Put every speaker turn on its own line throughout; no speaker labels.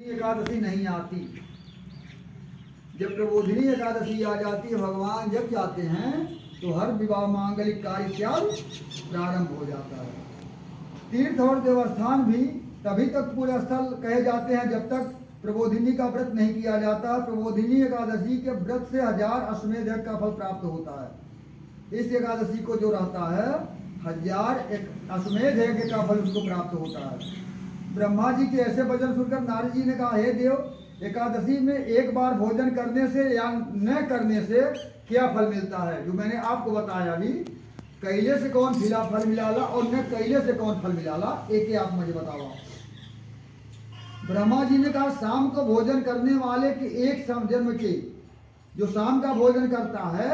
एकादशी नहीं आती। जब प्रबोधिनी एकादशी आ जाती है, भगवान जब जाते हैं तो हर विवाह मांगलिक कार्य त्याग प्रारंभ हो जाता है। तीर्थ और देवस्थान भी तभी तक पूरे स्थल कहे जाते हैं जब तक प्रबोधिनी का व्रत नहीं किया जाता। प्रबोधिनी एकादशी के व्रत से 1000 अश्वमेध यज्ञ का फल प्राप्त होता है। इस एकादशी को जो रहता है 1000 अश्वमेध यज्ञ का फल उसको प्राप्त होता है। ब्रह्मा जी के ऐसे वचन सुनकर नारद जी ने कहा, हे देव, एकादशी में एक बार भोजन करने से या न करने से क्या फल मिलता है? जो मैंने आपको बताया अभी, कैले से कौन फिला फल मिलाला और न कैले से कौन फल मिलाला, एक आप मुझे बताओ। ब्रह्मा जी ने कहा, शाम को भोजन करने वाले के एक जन्म के, जो शाम का भोजन करता है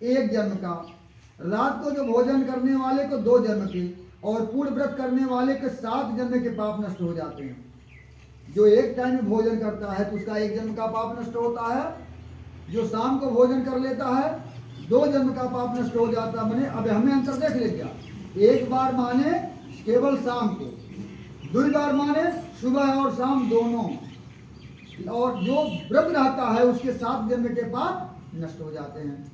1 जन्म का, रात को जो भोजन करने वाले को 2 जन्म के, और पूर्ण व्रत करने वाले के 7 जन्म के पाप नष्ट हो जाते हैं। जो एक टाइम में भोजन करता है तो उसका 1 जन्म का पाप नष्ट होता है। जो शाम को भोजन कर लेता है 2 जन्म का पाप नष्ट हो जाता है। मैंने अब हमें अंतर देख ले क्या, एक बार माने केवल शाम को, 2 बार माने सुबह और शाम दोनों, और जो व्रत रहता है उसके 7 जन्म के पाप नष्ट हो जाते हैं।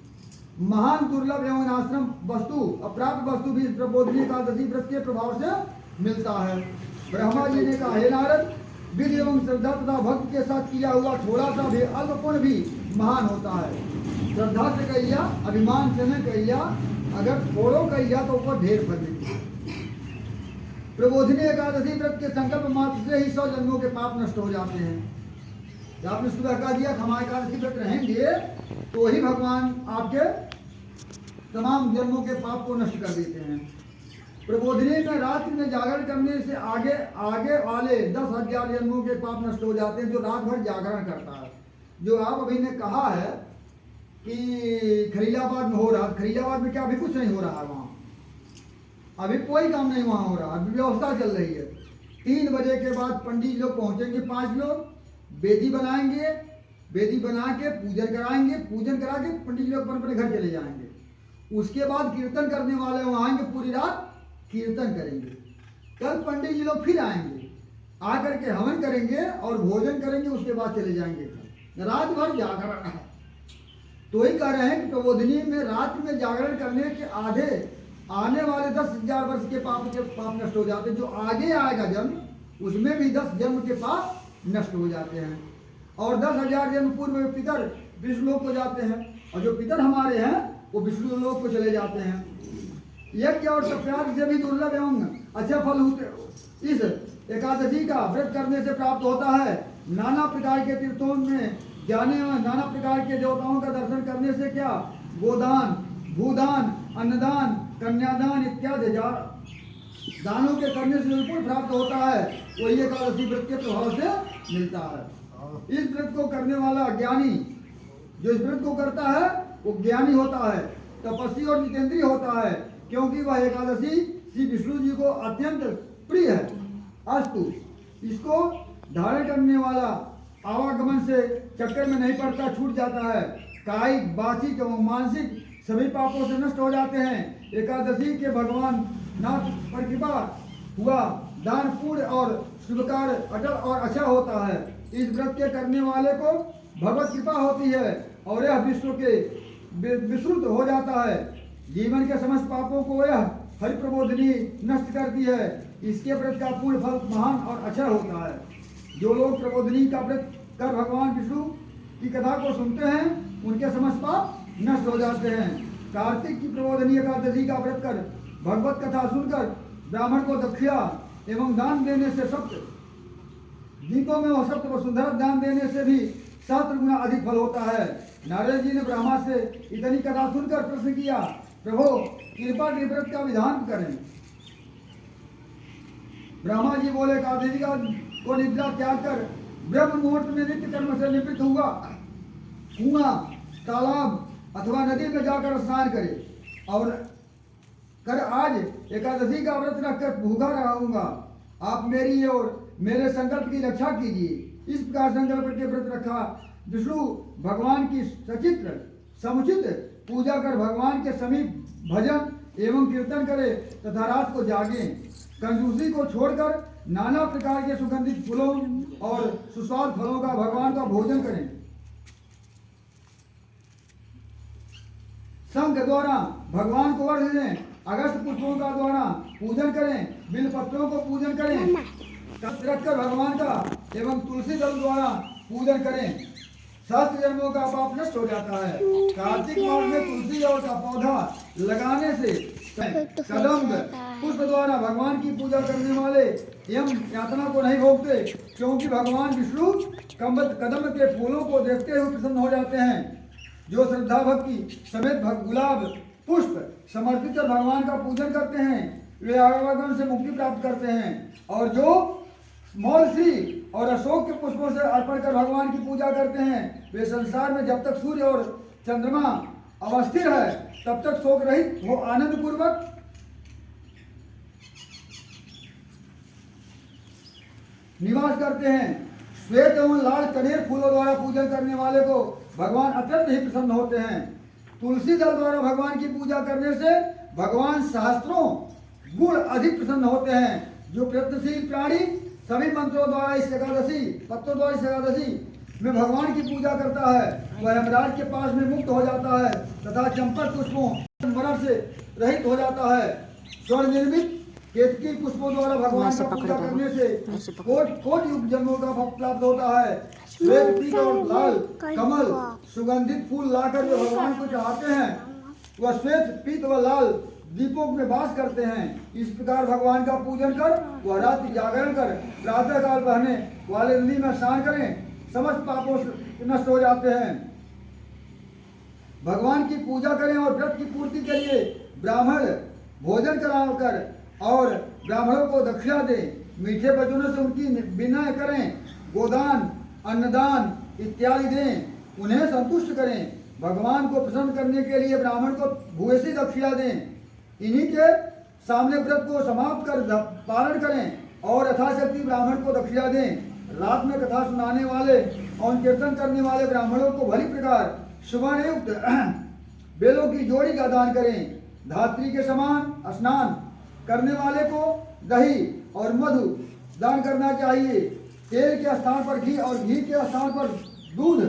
महान दुर्लभ एवं आश्रम वस्तु, अप्राप्त वस्तु भी इस प्रबोधिनी एकादशी व्रत के प्रभाव से मिलता है। ब्रह्मा जी ने कहा, हे नारद, विधि एवं श्रद्धा तथा भक्त के साथ किया हुआ थोड़ा सा भी अल्प पुण्य भी महान होता है। श्रद्धा से कहिया, अभिमान से न कहिया, अगर थोड़ो कहिया तो ऊपर ढेर फल मिलती है। प्रबोधिनी एकादशी व्रत के संकल्प मात्र से ही 100 जन्मों के पाप नष्ट हो जाते हैं। आपने सुबह कह दिया हम एकादशी व्रत रहेंगे तो ही भगवान आपके तमाम जन्मों के पाप को नष्ट कर देते हैं। प्रबोधिनी में रात्रि में जागरण करने से आगे वाले 10,000 जन्मों के पाप नष्ट हो जाते हैं। जो रात भर जागरण करता है, जो आप अभी ने कहा है कि खलीलाबाद में हो रहा, खलीलाबाद में क्या अभी कुछ नहीं हो रहा है, वहाँ अभी कोई काम नहीं वहाँ हो रहा, अभी व्यवस्था चल रही है। 3 बजे के बाद पंडित लोग पहुँचेंगे, 5 लोग वेदी बनाएंगे, वेदी बना के पूजन कराएंगे, पूजन करा के पंडित लोग अपने घर चले जाएंगे। उसके बाद कीर्तन करने वाले वहाँ आएंगे, पूरी रात कीर्तन करेंगे। कल पंडित जी लोग फिर आएंगे, आकर के हवन करेंगे और भोजन करेंगे, उसके बाद चले जाएंगे। रात भर जागरण है। तो ही कह रहे हैं कि प्रबोधिनी में रात में जागरण करने के आधे आने वाले 10,000 वर्ष के पाप नष्ट हो जाते हैं। जो आगे आएगा जन्म, उसमें भी 10 जन्म के पाप नष्ट हो जाते हैं। और 10,000 जन्म पूर्व में पितर विष्णु लोक को जाते हैं, और जो पितर हमारे हैं वो विष्णु लोक को चले जाते हैं। यज्ञ और तपस्या से भी दुर्लभ एवं अच्छा फल होते इस एकादशी का व्रत करने से प्राप्त होता है। नाना प्रकार के तीर्थों में जाने और नाना प्रकार के देवताओं का दर्शन करने से क्या गोदान, भूदान, अन्नदान, कन्यादान इत्यादि दानों के करने से जो प्राप्त होता है वही एकादशी व्रत के प्रभाव से मिलता है। इस व्रत को करने वाला ज्ञानी, जो इस व्रत को करता है वो ज्ञानी होता है, तपस्वी और जितेंद्रिय होता है, क्योंकि वह एकादशी श्री विष्णु जी को अत्यंत प्रिय है। अस्तु, इसको धारण करने वाला आवागमन से चक्कर में नहीं पड़ता, छूट जाता है। कायिक, वाचिक एवं मानसिक सभी पापों से नष्ट हो जाते हैं। एकादशी के भगवान नाथ पर कृपा हुआ दान पूर्ण और शुभकार अटल और अच्छा होता है। इस व्रत के करने वाले को भगवत कृपा होती है और यह विश्व के विस्तृत हो जाता है। जीवन के समस्त पापों को यह हरि प्रबोधिनी नष्ट करती है। इसके व्रत का पूर्ण फल महान और अच्छा होता है। जो लोग प्रबोधिनी का व्रत कर भगवान विष्णु की कथा को सुनते हैं उनके समस्त पाप नष्ट हो जाते हैं। कार्तिक की प्रबोधिनी एकादशी का व्रत कर भगवत कथा सुनकर ब्राह्मण को दक्षिणा एवं दान देने से सप्त दीपों में वह सप्त वसुंधरा दान देने से भी 7 गुना अधिक फल होता है। नारद जी ने ब्रह्मा से इतनी कथा सुनकर प्रश्न किया, प्रभु कृपा के व्रत का विधान करें। ब्रह्मा जी बोले, एकादशी को निद्रा त्याग कर ब्रह्म मुहूर्त में नित्य कर्म से निवृत्त हुआ कुआं, तालाब अथवा नदी में जाकर स्नान करे और कर आज एकादशी का व्रत रखकर भूखा रहूंगा। आप मेरी और मेरे संकल्प की रक्षा कीजिए। इस प्रकार संकल्प के व्रत रखा। विष्णु भगवान की सचित्र समुचित पूजा कर भगवान के समीप भजन एवं कीर्तन करे तथा रात को जागे। कंजूसी को छोड़कर नाना प्रकार के सुगंधित फूलों और सुस्वाद फलों का भगवान का भोजन करें। शंख द्वारा भगवान को अर्घ्य दें, अगस्त पुष्पों का द्वारा पूजन करें, बिल पत्रों को पूजन करें, रखकर भगवान का एवं तुलसी दल द्वारा पूजन करें। 7 जन्मों का पाप नष्ट हो जाता है। कार्तिक मास में तुलसी दल का पौधा लगाने से कदम्ब पुष्प द्वारा भगवान की पूजा करने वाले यम यातना को नहीं भोगते, क्योंकि भगवान विष्णु कदम्ब के फूलों को देखते हुए प्रसन्न हो जाते हैं। जो श्रद्धा भक्ति समेत गुलाब पुष्प समर्पित कर भगवान का पूजन करते हैं, वे आवागमन से मुक्ति प्राप्त करते हैं। और जो मौलसी और अशोक के पुष्पों से अर्पण कर भगवान की पूजा करते हैं, वे संसार में जब तक सूर्य और चंद्रमा अवस्थित है तब तक शोक रहित वो आनंद पूर्वक निवास करते हैं। श्वेत एवं लाल कनेर फूलों द्वारा पूजन करने वाले को भगवान अत्यंत ही प्रसन्न होते हैं। तुलसी दल द्वारा भगवान की पूजा करने से भगवान सहस्त्रों गुण अधिक प्रसन्न होते हैं। जो प्रयत्नशील प्राणी सभी मंत्रों द्वारा इस एकादशी पत्रों द्वारा इस एकादशी में भगवान की पूजा करता है, वह यमराज के पास में मुक्त हो जाता है तथा चंपक पुष्पों मरण से रहित हो जाता है। स्वर्ण निर्मित केतकी पुष्पों द्वारा भगवान की पूजा करने से कोटि युग जन्मों का फल प्राप्त होता है। श्वेत पीत और लाल कमल सुगंधित फूल लाकर जो भगवान को चढ़ाते हैं, वह श्वेत पीत व लाल दीपों में वास करते हैं। इस प्रकार भगवान का पूजन कर वह रात्रि जागरण कर प्रातः काल बहने वाले नदी में स्नान करें, समस्त पापों से नष्ट हो जाते हैं। भगवान की पूजा करें और व्रत की पूर्ति के लिए ब्राह्मण भोजन कराकर और ब्राह्मणों को दक्षिणा दें। मीठे वचनों से उनकी विनय करें, गोदान अन्नदान इत्यादि दें, उन्हें संतुष्ट करें। भगवान को प्रसन्न करने के लिए ब्राह्मण को भूयसी दक्षिणा दें। इन्हीं के सामने व्रत को समाप्त कर पालन करें और यथाशक्ति ब्राह्मण को दक्षिणा दें। रात में कथा सुनाने वाले और कीर्तन करने वाले ब्राह्मणों को भली प्रकार सुवर्ण युक्त बेलों की जोड़ी का दान करें। धात्री के समान स्नान करने वाले को दही और मधु दान करना चाहिए। तेल के स्थान पर घी और घी के स्थान पर दूध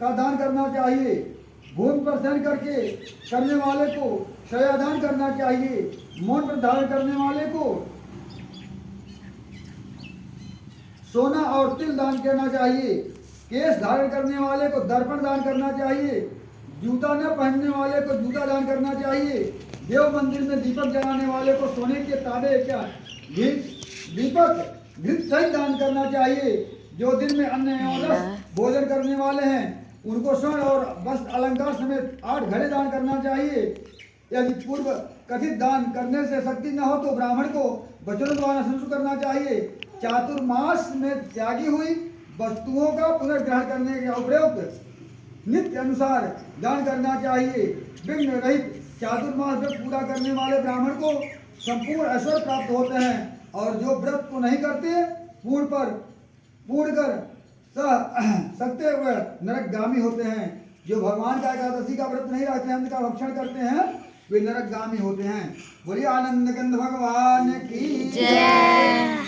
का दान करना चाहिए। भूमि पर शयन करने वाले को शया दान करना चाहिए। मौन पर धारण करने वाले को सोना और तिल दान करना चाहिए। केश धारण करने वाले को दर्पण दान करना चाहिए। जूता न पहनने वाले को जूता दान करना चाहिए। देव मंदिर में दीपक जलाने वाले को सोने के तांबे क्या दीपक घृत सहित दान करना चाहिए। जो दिन में अन्न एवं रस भोजन करने वाले हैं, उनको स्वर्ण और वस्त्र अलंकार समेत 8 घड़े दान करना चाहिए। यदि पूर्व कथित दान करने से शक्ति न हो तो ब्राह्मण को वचनों द्वारा संतुष्ट करना चाहिए। चातुर्मास में त्यागी हुई वस्तुओं का पुनर्ग्रहण करने के उपयुक्त नित्य अनुसार दान करना चाहिए। विघ्न रहित चातुर्मास व्रत पूरा करने वाले ब्राह्मण को संपूर्ण ऐश्वर्य प्राप्त होते हैं। और जो व्रत को नहीं करते पूर्ण कर सकते हुए नरकगामी होते हैं। जो भगवान का एकादशी का व्रत नहीं रखते, अन्न का भक्षण करते हैं, वे नरकगामी होते हैं। बोलिए आनंद कंद भगवान की जय।